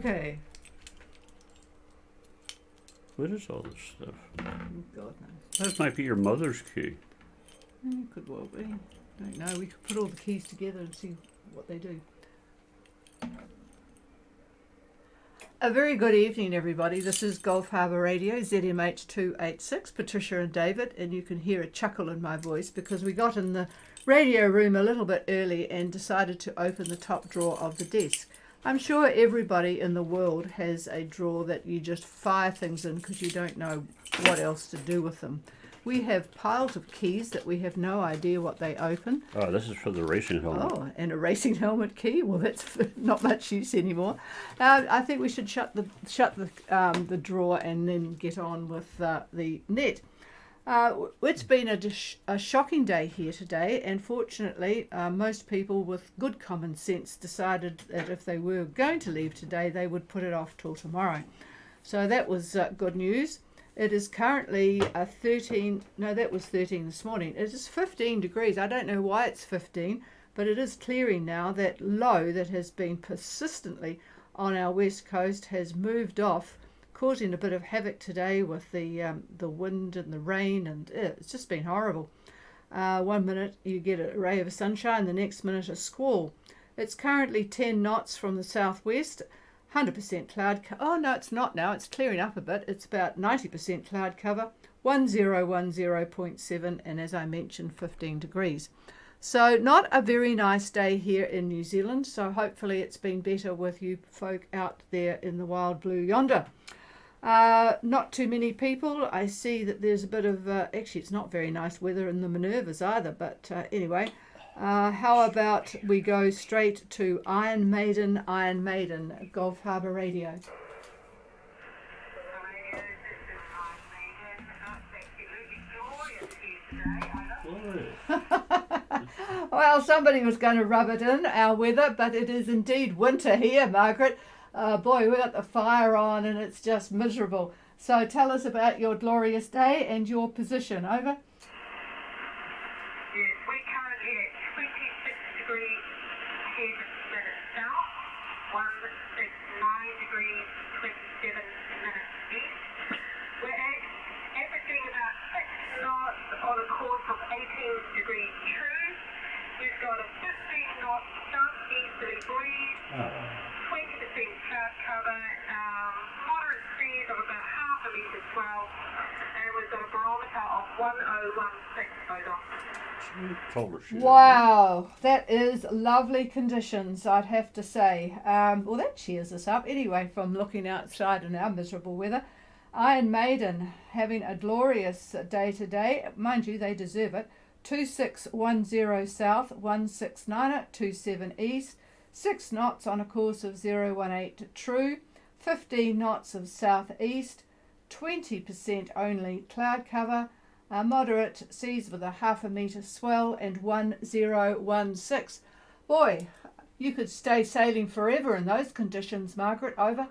Okay. What is all this stuff? God knows. That might be your mother's key. Could well be. Don't know. We could put all the keys together and see what they do. A very good evening, everybody. This is Gulf Harbour Radio, ZMH 286, Patricia and David, and you can hear a chuckle in my voice because we got in the radio room a little bit early and decided to open the top drawer of the desk. I'm sure everybody in the world has a drawer that you just fire things in because you don't know what else to do with them. We have piles of keys that we have no idea what they open. Oh, this is for the racing helmet. Oh, and a racing helmet key. Well, that's not much use anymore. I think we should shut the drawer and then get on with the net. It's been a shocking day here today, and fortunately, most people with good common sense decided that if they were going to leave today, they would put it off till tomorrow. So that was good news. It is currently 13, no, that was 13 this morning. It is 15 degrees. I don't know why it's 15, but it is clearing now. That low that has been persistently on our west coast has moved off, causing a bit of havoc today with the wind and the rain, and it's just been horrible. 1 minute you get a ray of sunshine, the next minute a squall. It's currently 10 knots from the southwest. 100% cloud cover. Oh, no, it's not now. It's clearing up a bit. It's about 90% cloud cover, 1010.7, and as I mentioned, 15 degrees. So not a very nice day here in New Zealand. So hopefully it's been better with you folk out there in the wild blue yonder. Not too many people. I see that there's a bit of, actually it's not very nice weather in the Minervas either, but anyway. How about we go straight to Iron Maiden, Gulf Harbour Radio. Well, somebody was going to rub it in, our weather, but it is indeed winter here, Margaret. Boy, we got the fire on and it's just miserable. So tell us about your glorious day and your position. Over. Yes, we're currently at 26 degrees ahead minutes south, 169 degrees 27 minutes east. We're averaging about 6 knots on a course of 18 degrees true. We've got a 15 knot southeasterly breeze, 20% cloud cover, moderate speed of about half a metre swell, and we've got a barometer of 1016 over. Wow, that is lovely conditions, I'd have to say. Well, that cheers us up anyway from looking outside in our miserable weather. Iron Maiden having a glorious day today. Mind you, they deserve it. 2610 south, 169 27 east, 6 knots on a course of 018 true, 15 knots of southeast, 20% only cloud cover, moderate seas with a half a metre swell, and 1016. Boy, you could stay sailing forever in those conditions, Margaret. Over.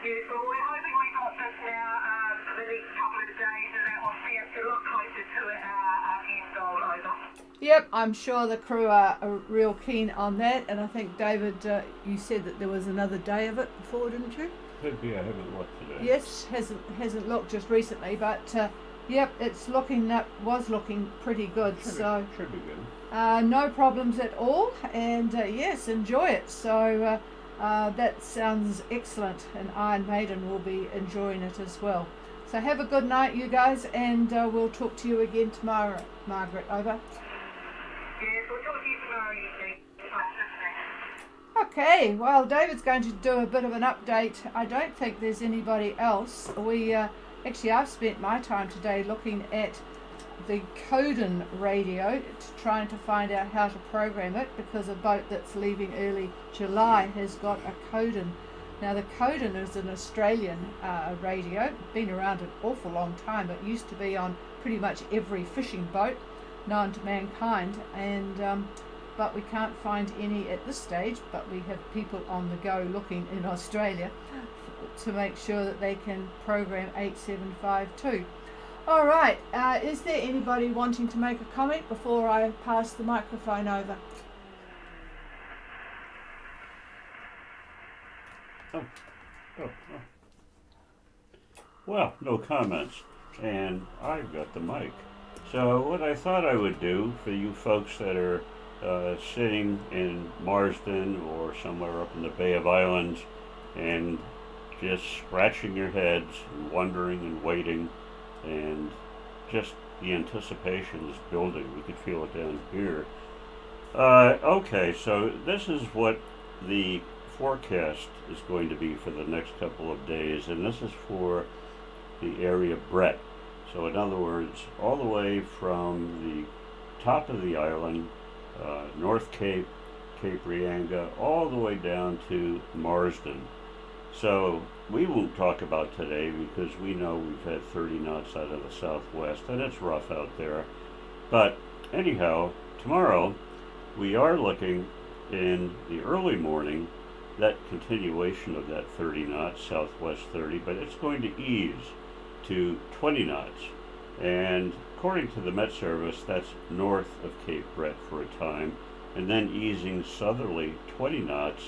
Yes, well, we're hoping we got this now for the next couple of days, and that will see us a lot closer to our end goal. Over. Yep, I'm sure the crew are real keen on that, and I think, David, you said that there was another day of it before, didn't you? Could be. I haven't looked today. Yes, hasn't looked just recently, but yep, it's was looking pretty good. Should be good. No problems at all, and yes, enjoy it. So that sounds excellent, and Iron Maiden will be enjoying it as well. So have a good night, you guys, and we'll talk to you again tomorrow. Margaret, over. Yes, we'll talk to you tomorrow evening. Okay, well, David's going to do a bit of an update. I don't think there's anybody else. Actually, I've spent my time today looking at the Coden radio, trying to find out how to program it, because a boat that's leaving early July has got a Coden. Now, the Coden is an Australian radio, been around an awful long time. It used to be on pretty much every fishing boat known to mankind, and but we can't find any at this stage, but we have people on the go looking in Australia to make sure that they can program 8752. All right, is there anybody wanting to make a comment before I pass the microphone over? Oh, oh. Well, no comments. And I've got the mic. So, what I thought I would do for you folks that are sitting in Marsden or somewhere up in the Bay of Islands and just scratching your heads and wondering and waiting and just the anticipation is building. We could feel it down here. Okay, so this is what the forecast is going to be for the next couple of days, and this is for the area Brett. So in other words, all the way from the top of the island, North Cape, Cape Rianga, all the way down to Marsden. So we won't talk about today because we know we've had 30 knots out of the southwest and it's rough out there. But anyhow, tomorrow we are looking in the early morning that continuation of that 30 knots, southwest 30, but it's going to ease to 20 knots. And according to the Met Service, that's north of Cape Brett for a time, and then easing southerly 20 knots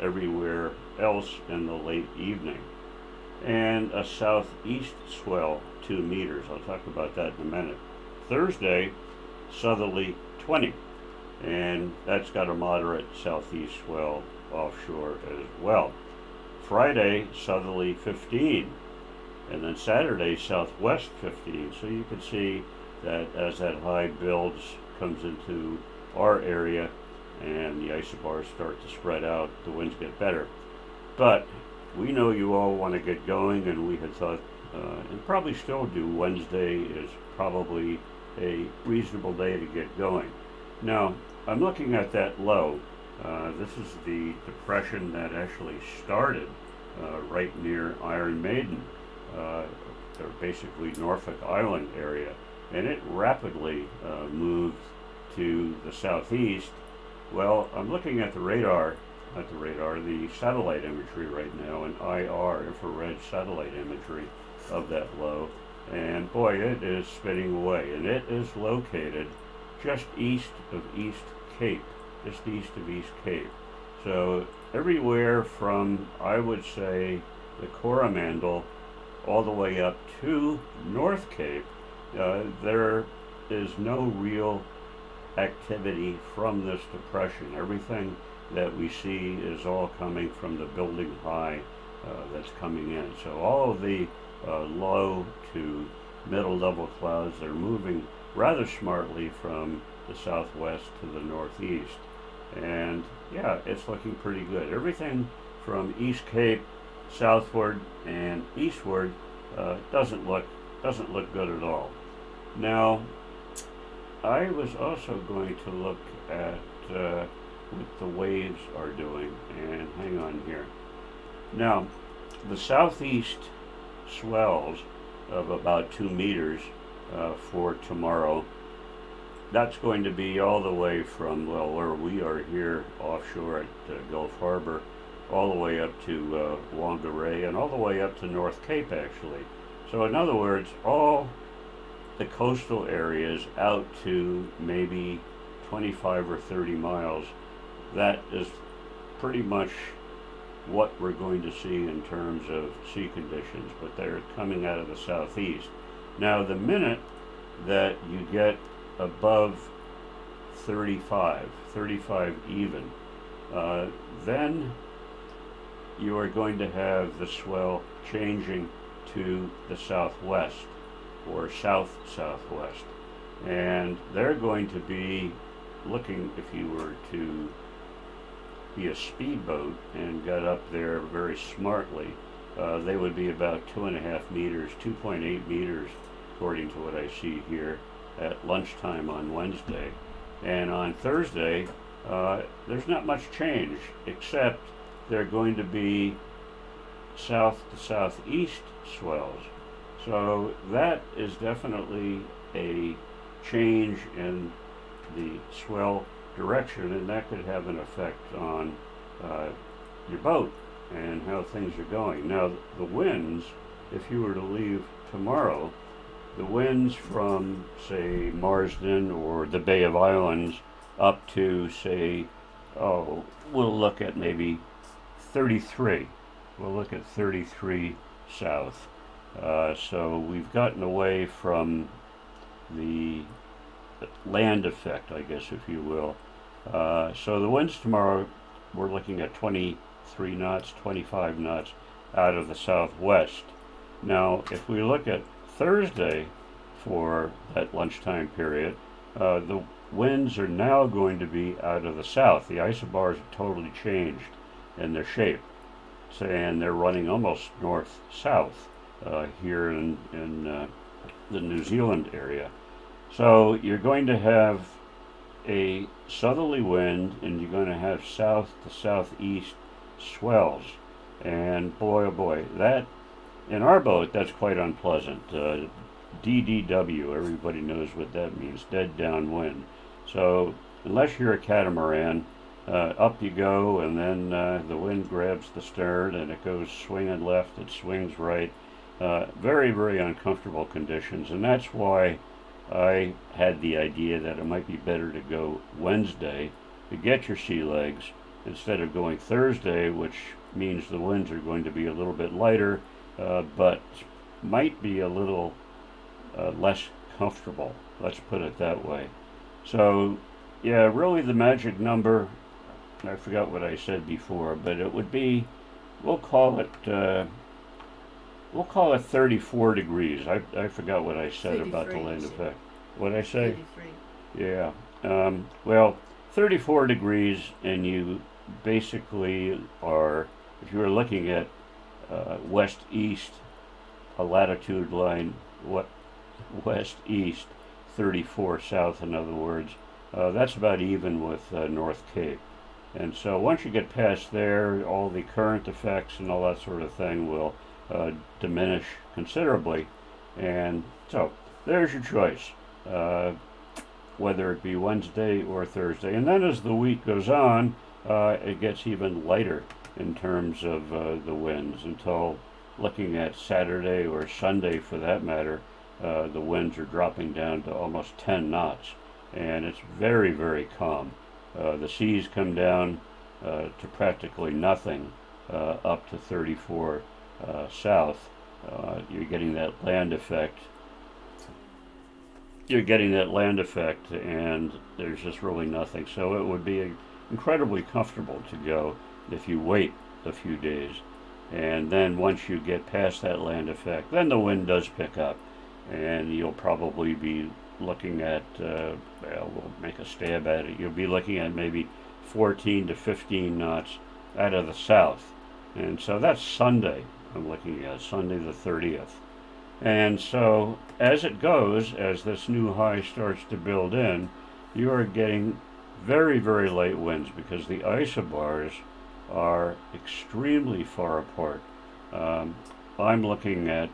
everywhere else in the late evening. And a southeast swell 2 meters. I'll talk about that in a minute. Thursday, southerly 20, and that's got a moderate southeast swell offshore as well. Friday, southerly 15, and then Saturday, southwest 15. So you can see that as that high builds, comes into our area, and the isobars start to spread out, the winds get better. But we know you all want to get going, and we had thought, and probably still do, Wednesday is probably a reasonable day to get going. Now, I'm looking at that low. This is the depression that actually started right near Iron Maiden, or basically Norfolk Island area, and it rapidly moved to the southeast. Well, I'm looking at the radar, the satellite imagery right now, and IR, infrared satellite imagery of that low, and boy, it is spinning away, and it is located just east of East Cape. So everywhere from, I would say, the Coromandel all the way up to North Cape, there is no real activity from this depression. Everything that we see is all coming from the building high that's coming in. So all of the low to middle level clouds are moving rather smartly from the southwest to the northeast. And yeah, it's looking pretty good. Everything from East Cape southward and eastward doesn't look good at all. Now, I was also going to look at what the waves are doing, and hang on here. Now, the southeast swells of about 2 meters for tomorrow. That's going to be all the way from, well, where we are here offshore at Gulf Harbour, all the way up to Whangarei, and all the way up to North Cape, actually. So in other words, all the coastal areas out to maybe 25 or 30 miles, that is pretty much what we're going to see in terms of sea conditions, but they're coming out of the southeast. Now, the minute that you get above 35 even, then you are going to have the swell changing to the southwest or south-southwest. And they're going to be looking, if you were to be a speedboat and got up there very smartly, they would be about 2.5 meters, 2.8 meters, according to what I see here, at lunchtime on Wednesday. And on Thursday, there's not much change, except they're going to be south to southeast swells. So that is definitely a change in the swell direction, and that could have an effect on your boat and how things are going. Now, the winds, if you were to leave tomorrow, the winds from, say, Marsden or the Bay of Islands up to, say, we'll look at maybe 33. we'll look at 33 south. So we've gotten away from the land effect, I guess, if you will. So the winds tomorrow, we're looking at 23 knots, 25 knots out of the southwest. Now, if we look at Thursday for that lunchtime period, the winds are now going to be out of the south. The isobars have totally changed in their shape, and they're running almost north-south here in the New Zealand area. So you're going to have a southerly wind, and you're going to have south to southeast swells. And boy, oh boy, that in our boat, that's quite unpleasant. DDW, everybody knows what that means, dead downwind. So unless you're a catamaran, up you go, and then the wind grabs the stern, and it goes swinging left, it swings right. Very, very uncomfortable conditions, and that's why I had the idea that it might be better to go Wednesday to get your sea legs instead of going Thursday, which means the winds are going to be a little bit lighter, but might be a little less comfortable. Let's put it that way. So, yeah, really the magic number, I forgot what I said before, but it would be, we'll call it 34 degrees. I forgot what I said about the land effect. What did I say? 33. Yeah. Well, 34 degrees, and you basically are, if you were looking at west-east, a latitude line, west-east, 34 south, in other words, that's about even with North Cape. And so once you get past there, all the current effects and all that sort of thing will diminish considerably. And so there's your choice, whether it be Wednesday or Thursday. And then as the week goes on, it gets even lighter in terms of the winds until looking at Saturday or Sunday for that matter, the winds are dropping down to almost 10 knots. And it's very, very calm. The seas come down to practically nothing up to 34 south. You're getting that land effect. And there's just really nothing. So it would be incredibly comfortable to go if you wait a few days. And then once you get past that land effect, then the wind does pick up. And you'll probably be looking at, we'll make a stab at it. You'll be looking at maybe 14 to 15 knots out of the south. And so that's Sunday. I'm looking at Sunday the 30th. And so as it goes, as this new high starts to build in, you are getting very, very light winds because the isobars are extremely far apart. I'm looking at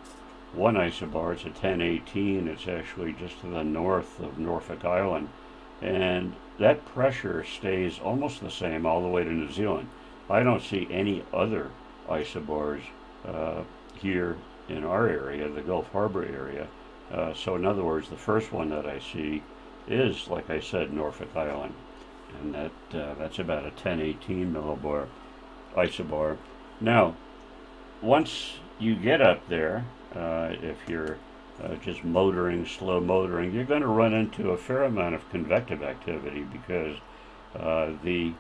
one isobar, it's a 1018, it's actually just to the north of Norfolk Island, and that pressure stays almost the same all the way to New Zealand. I don't see any other isobars here in our area, the Gulf Harbour area. So in other words, the first one that I see is, like I said, Norfolk Island, and that's about a 1018 millibar isobar. Now, once you get up there, if you're just slow motoring, you're going to run into a fair amount of convective activity because the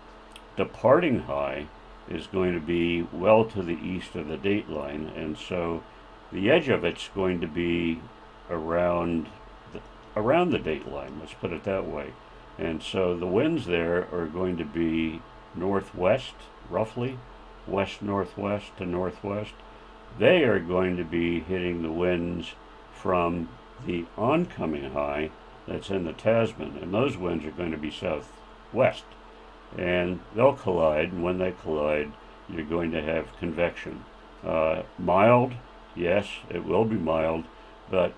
departing high is going to be well to the east of the date line, and so the edge of it's going to be around the date line, let's put it that way. And so the winds there are going to be northwest, roughly, west-northwest to northwest. They are going to be hitting the winds from the oncoming high that's in the Tasman, and those winds are going to be southwest. And they'll collide, and when they collide, you're going to have convection. Mild, yes, it will be mild, but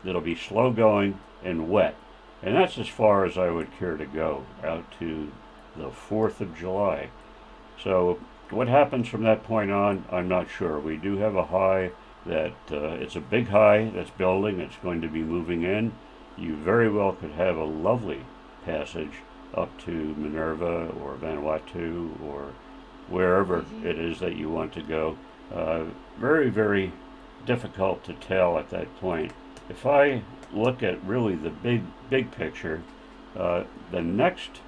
it'll be slow going and wet. And that's as far as I would care to go, out to the 4th of July. So what happens from that point on, I'm not sure. We do have a high that, it's a big high that's building, it's going to be moving in. You very well could have a lovely passage up to Minerva or Vanuatu or wherever it is that you want to go. Very, very difficult to tell at that point. If I look at really the big picture, the next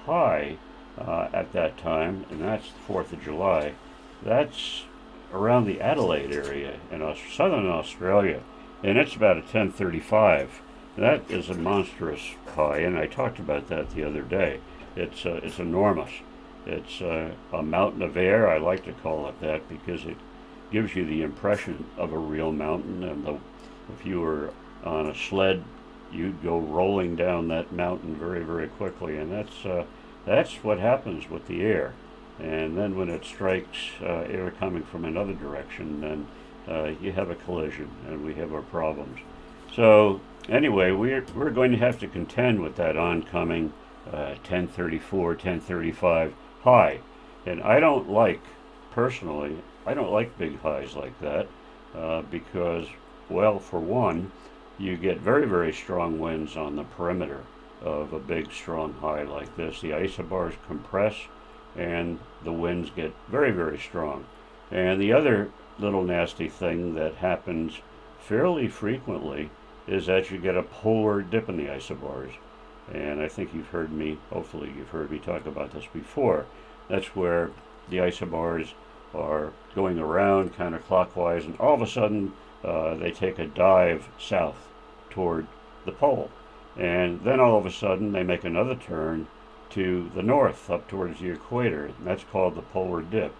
high at that time, and that's the 4th of July, that's around the Adelaide area in southern Australia, and it's about a 1035. That is a monstrous high, and I talked about that the other day. It's enormous. It's a mountain of air. I like to call it that because it gives you the impression of a real mountain. And if you were on a sled, you'd go rolling down that mountain very, very quickly. And that's what happens with the air. And then when it strikes air coming from another direction, then you have a collision, and we have our problems. So anyway, we're going to have to contend with that oncoming 1034, 1035 high. And personally, I don't like big highs like that because, well, for one, you get very, very strong winds on the perimeter of a big, strong high like this. The isobars compress and the winds get very, very strong. And the other little nasty thing that happens fairly frequently is that you get a polar dip in the isobars. And I think hopefully you've heard me talk about this before. That's where the isobars are going around kind of clockwise, and all of a sudden they take a dive south toward the pole. And then all of a sudden they make another turn to the north up towards the equator, and that's called the polar dip.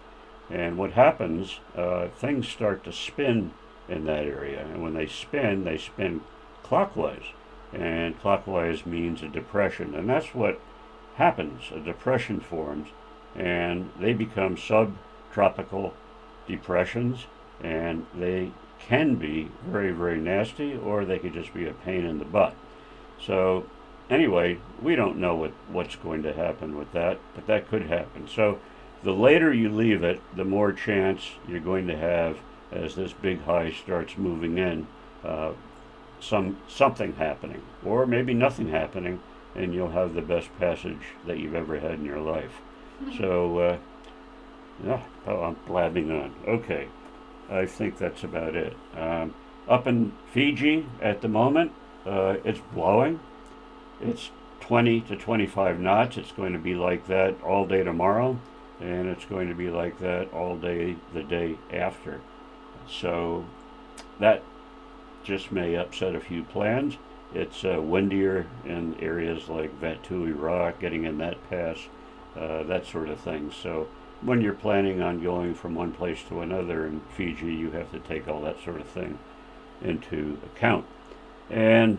And what happens, things start to spin in that area, and when they spin clockwise, and clockwise means a depression, and that's what happens. A depression forms, and they become subtropical depressions, and they can be very, very nasty, or they could just be a pain in the butt. So anyway, we don't know what's going to happen with that, but that could happen. So the later you leave it, the more chance you're going to have, as this big high starts moving in, something happening, or maybe nothing happening, and you'll have the best passage that you've ever had in your life. So, I'm blabbing on. Okay, I think that's about it. Up in Fiji at the moment, it's blowing. It's 20 to 25 knots. It's going to be like that all day tomorrow, and it's going to be like that all day the day after. So that just may upset a few plans. It's windier in areas like Vatui Rock, getting in that pass, that sort of thing. So when you're planning on going from one place to another in Fiji, you have to take all that sort of thing into account. And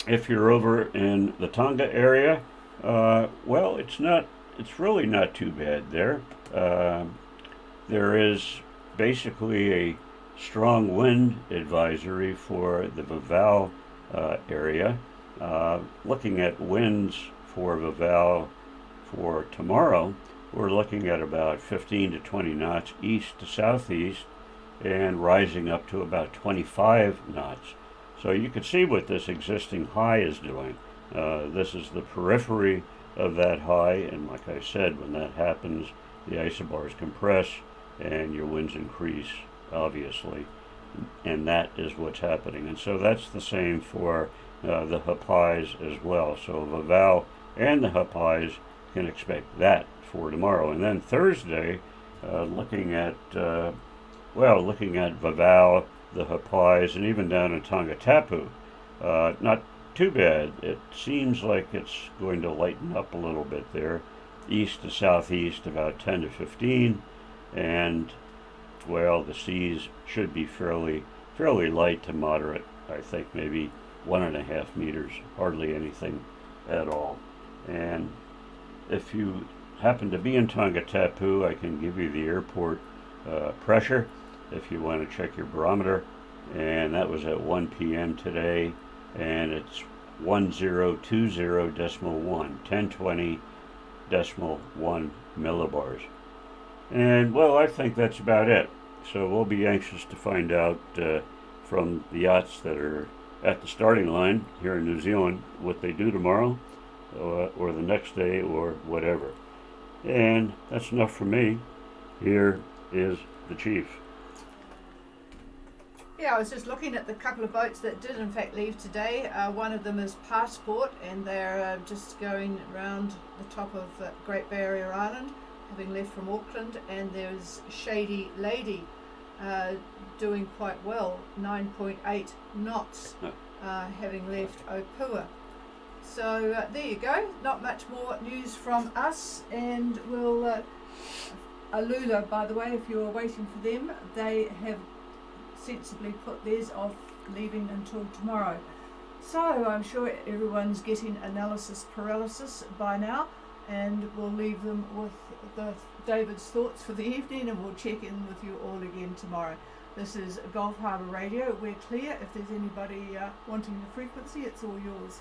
if you're over in the Tonga area, well, it's really not too bad there. There is basically a strong wind advisory for the Vavau area. Looking at winds for Vavau for tomorrow, we're looking at about 15 to 20 knots east to southeast, and rising up to about 25 knots. So you can see what this existing high is doing. This is the periphery of that high, and like I said, when that happens, the isobars compress and your winds increase, obviously, and that is what's happening. And so that's the same for the Hapais as well. So Vavau and the Hapais can expect that for tomorrow. And then Thursday, looking at Vavau, the Hapais, and even down in Tongatapu, not too bad. It seems like it's going to lighten up a little bit there, east to southeast about 10 to 15, and well, the seas should be fairly light to moderate. I think maybe 1.5 meters, hardly anything at all. And if you happen to be in Tongatapu, I can give you the airport pressure if you want to check your barometer, and that was at 1 p.m. today, and it's 1020.1 1020.1 millibars. And well, I think that's about it. So we'll be anxious to find out from the yachts that are at the starting line here in New Zealand what they do tomorrow or the next day or whatever. And that's enough for me here is the chief. Yeah, I was just looking at the couple of boats that did in fact leave today. One of them is Passport, and they're just going around the top of Great Barrier Island, having left from Auckland. And there's Shady Lady, doing quite well, 9.8 knots, having left Opua. So there you go, not much more news from us, and we'll Alula, by the way, if you're waiting for them, they have sensibly put theirs off leaving until tomorrow. So I'm sure everyone's getting analysis paralysis by now, and we'll leave them with David's thoughts for the evening, and we'll check in with you all again tomorrow. This is Gulf Harbour Radio. We're clear. If there's anybody wanting the frequency, it's all yours.